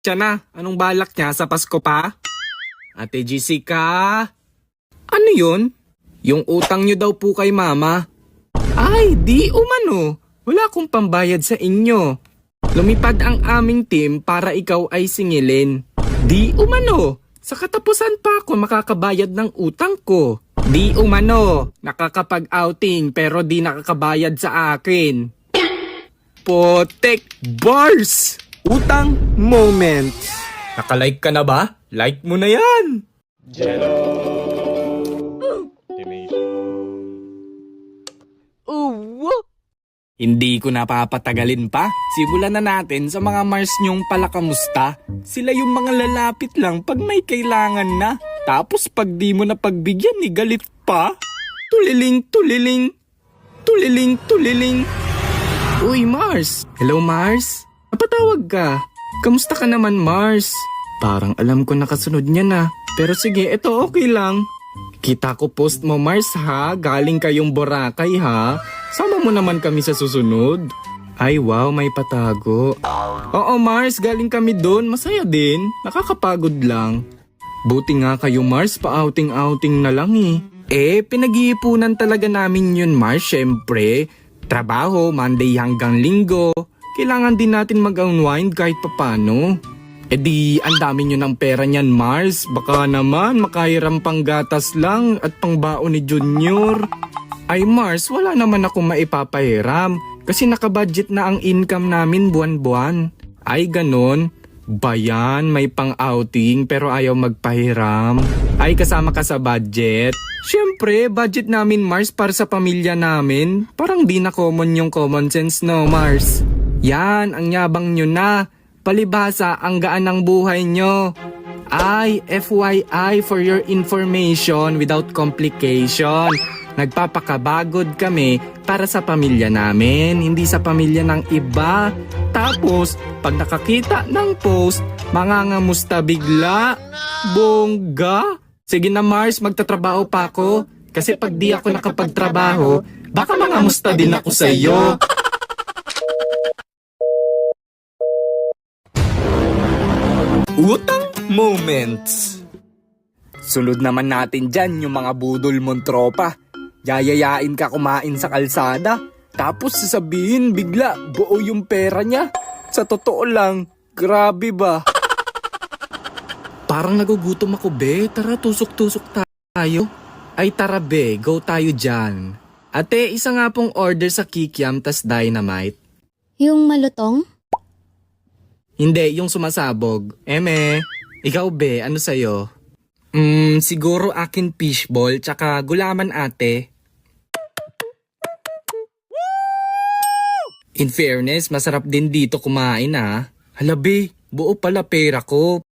siya na. Anong balak niya sa Pasko pa? Ate Jessica? Ano yun? Yung utang niyo daw po kay mama. Ay, di umano. Wala akong pambayad sa inyo. Lumipad ang aming team para ikaw ay singilin. Di umano. Sa katapusan pa ako makakabayad ng utang ko. Di umano. Nakakapag-outing pero di nakakabayad sa akin. Potek bars! Utang moments. Nakalike ka na ba? Like mo na yan. Hindi ko napapatagalin pa. Simulan na natin sa mga Mars nyong palakamusta. Sila yung mga lalapit lang pag may kailangan na. Tapos pag di mo na pagbigyan ni galit pa. Tuliling, tuliling. Tuliling, tuliling. Uy, Mars. Hello, Mars. Napatawag ka. Kamusta ka naman, Mars? Parang alam ko nakasunod niya na. Pero sige, ito okay lang. Kita ko post mo, Mars, ha? Galing kayong Boracay, ha? Sama mo naman kami sa susunod. Ay, wow, may patago. Oo, Mars, galing kami doon. Masaya din. Nakakapagod lang. Buti nga kayo, Mars, pa-outing-outing na lang eh. Pinag-iipunan talaga namin yun, Mars, syempre. Trabaho, Monday hanggang Linggo. Kailangan din natin mag-unwind kahit papano. Di, ang dami nyo ng pera niyan, Mars. Baka naman makahiram pang gatas lang at pang baon ni Junior. Ay, Mars, wala naman ako maipapahiram. Kasi nakabudget na ang income namin buwan-buwan. Ay, ganon. Bayan, may pang-outing pero ayaw magpahiram. Ay, kasama ka sa budget. Siyempre, budget namin, Mars, para sa pamilya namin. Parang di na common yung common sense, no, Mars? Yan, ang yabang nyo na. Palibhasa, ang gaan ng buhay nyo. Ay, FYI for your information without complication. Nagpapakabagod kami para sa pamilya namin, hindi sa pamilya ng iba. Tapos, pag nakakita ng post, mangangamusta bigla. Bongga! Sige na, Mars, magtatrabaho pa ako. Kasi pag di ako nakapagtrabaho, baka mangamusta din ako sa iyo. Utang moments. Sunod naman natin dyan yung mga budol mong tropa. Yayayain ka kumain sa kalsada. Tapos sasabihin bigla buo yung pera niya. Sa totoo lang, grabe ba? Parang nagugutom ako, be. Tara, tusok-tusok tayo. Ay tara, be. Go tayo dyan. Ate, isa nga pong order sa Kikiam tas Dynamite. Yung malutong? Hindi, yung sumasabog. Eme, ikaw be, ano sa'yo? Siguro akin fishball, tsaka gulaman ate. In fairness, masarap din dito kumain ha. Hala be, buo pala pera ko.